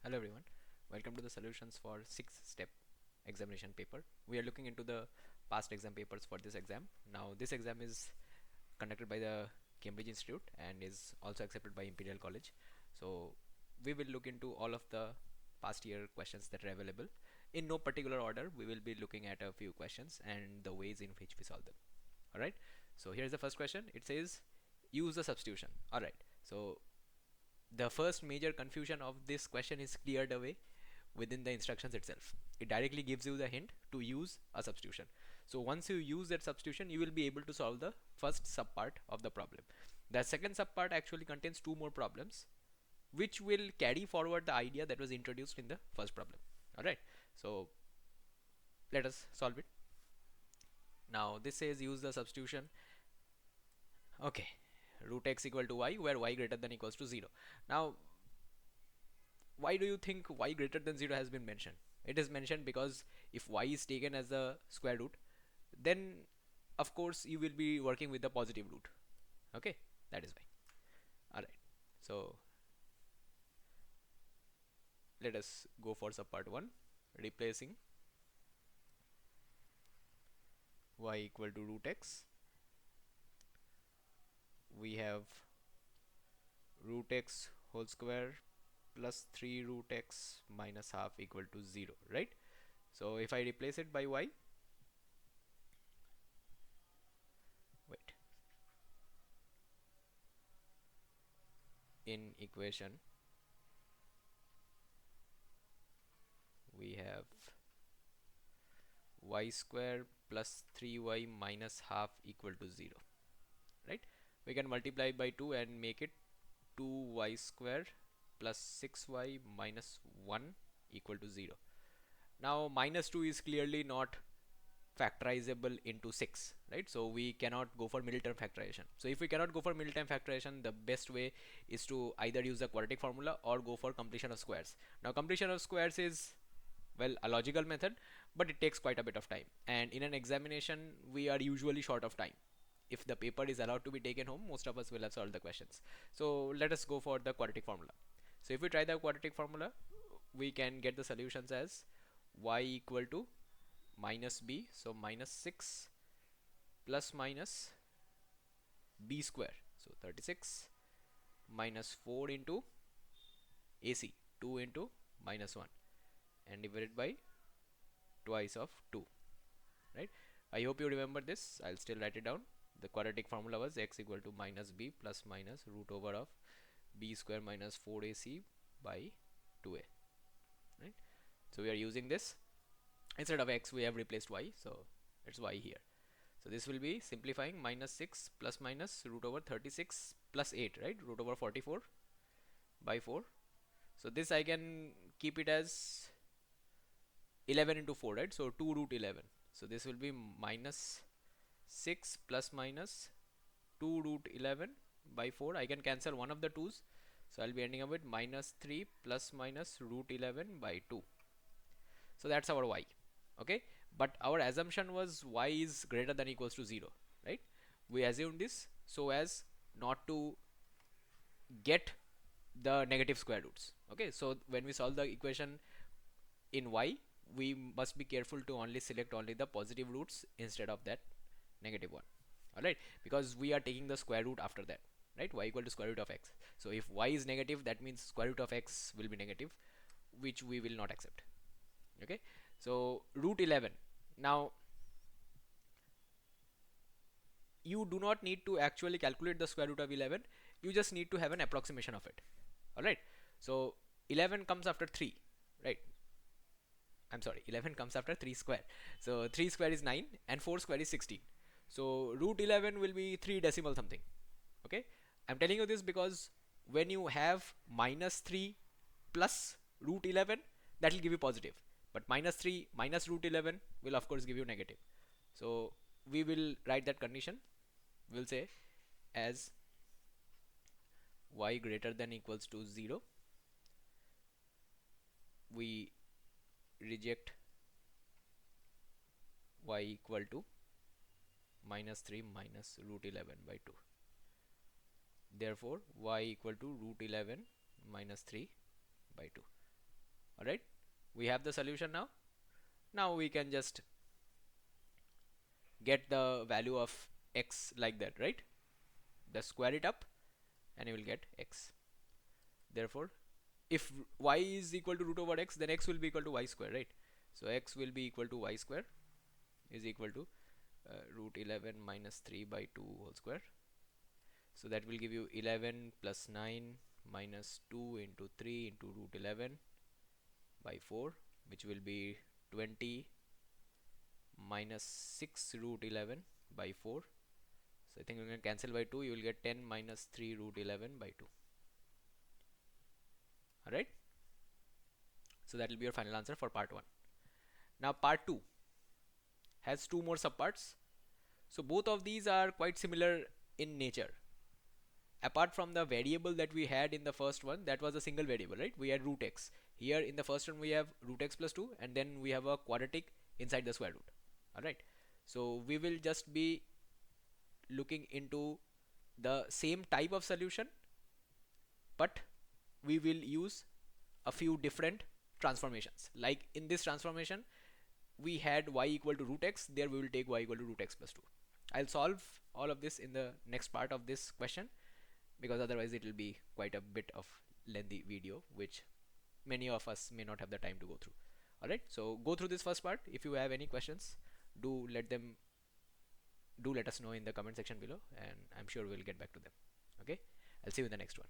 Hello everyone, welcome to the solutions for 6th step examination paper. We are looking into the past exam papers for this exam. Now this exam is conducted by the Cambridge Institute and is also accepted by Imperial College. So we will look into all of the past year questions that are available. In no particular order, we will be looking at a few questions and the ways in which we solve them. Alright, so here's the first question. It says use the substitution. Alright, so the first major confusion of this question is cleared away within the instructions itself. It directly gives you the hint to use a substitution. So once you use that substitution, you will be able to solve the first subpart of the problem. The second subpart actually contains two more problems which will carry forward the idea that was introduced in the first problem. Alright, so let us solve it. Now this says use the substitution. Okay, root x equal to y where y greater than equals to 0. Now why do you think y greater than 0 has been mentioned? It is mentioned because if y is taken as the square root, then of course you will be working with the positive root. Okay, that is why. Alright, so let us go for subpart 1, replacing y equal to root x. We have root x whole square plus 3 root x minus half equal to 0, right? So if I replace it by y, wait, in equation we have y square plus 3y minus half equal to 0, right? We can multiply by 2 and make it 2y square plus 6y minus 1 equal to 0. Now minus 2 is clearly not factorizable into 6, right? So we cannot go for middle term factorization. So if we cannot go for middle term factorization, the best way is to either use the quadratic formula or go for completion of squares. Now completion of squares is, well, a logical method, but it takes quite a bit of time, and in an examination we are usually short of time. If the paper is allowed to be taken home, most of us will have solved the questions. So let us go for the quadratic formula. So if we try the quadratic formula, we can get the solutions as y equal to minus b, so minus 6 plus minus b square, so 36 minus 4 into ac, 2 into minus 1, and divided by twice of 2, right? I hope you remember this. I'll still write it down. The quadratic formula was x equal to minus b plus minus root over of b square minus 4ac by 2a, right? So we are using this. Instead of x we have replaced y, so it's y here. So this will be simplifying minus 6 plus minus root over 36 plus 8, right? Root over 44 by 4. So this I can keep it as 11 into 4, right? So 2 root 11. So this will be minus 6 plus minus 2 root 11 by 4. I can cancel one of the 2's. So I'll be ending up with minus 3 plus minus root 11 by 2. So that's our y. Okay. But our assumption was y is greater than equals to 0, right? We assumed this so as not to get the negative square roots. Okay. So when we solve the equation in y, we must be careful to only select only the positive roots instead of that negative one. Alright, because we are taking the square root after that, right? Y equal to square root of x. So if y is negative, that means square root of x will be negative, which we will not accept. Okay, so root 11. Now you do not need to actually calculate the square root of 11. You just need to have an approximation of it. Alright, so 11 comes after 3, right? I'm sorry, 11 comes after 3 square. So 3 square is 9 and 4 square is 16. So root 11 will be 3 decimal something. Okay, I'm telling you this because when you have minus 3 plus root 11, that will give you positive, but minus 3 minus root 11 will of course give you negative. So we will write that condition. We'll say as y greater than equals to 0, we reject y equal to minus 3 minus root 11 by 2. Therefore y equal to root 11 minus 3 by 2. Alright, we have the solution now. Now we can just get the value of x like that, right? Just square it up and you will get x. Therefore, if y is equal to root over x, then x will be equal to y square, right? So x will be equal to y square is equal to root 11 minus 3 by 2 whole square. So that will give you 11 plus 9 minus 2 into 3 into root 11 by 4, which will be 20 minus 6 root 11 by 4. So I think we can cancel by 2. You will get 10 minus 3 root 11 by 2. Alright. So that will be your final answer for part 1. Now part 2 has 2 more subparts. So both of these are quite similar in nature. Apart from the variable that we had in the first one, that was a single variable, right? We had root x. Here in the first one we have root x plus 2, and then we have a quadratic inside the square root. Alright. So we will just be looking into the same type of solution, but we will use a few different transformations. Like in this transformation, we had y equal to root x. There we will take y equal to root x plus 2. I'll solve all of this in the next part of this question, because otherwise it will be quite a bit of lengthy video, which many of us may not have the time to go through. Alright, so go through this first part. If you have any questions, do let us know in the comment section below, and I'm sure we'll get back to them. Okay, I'll see you in the next one.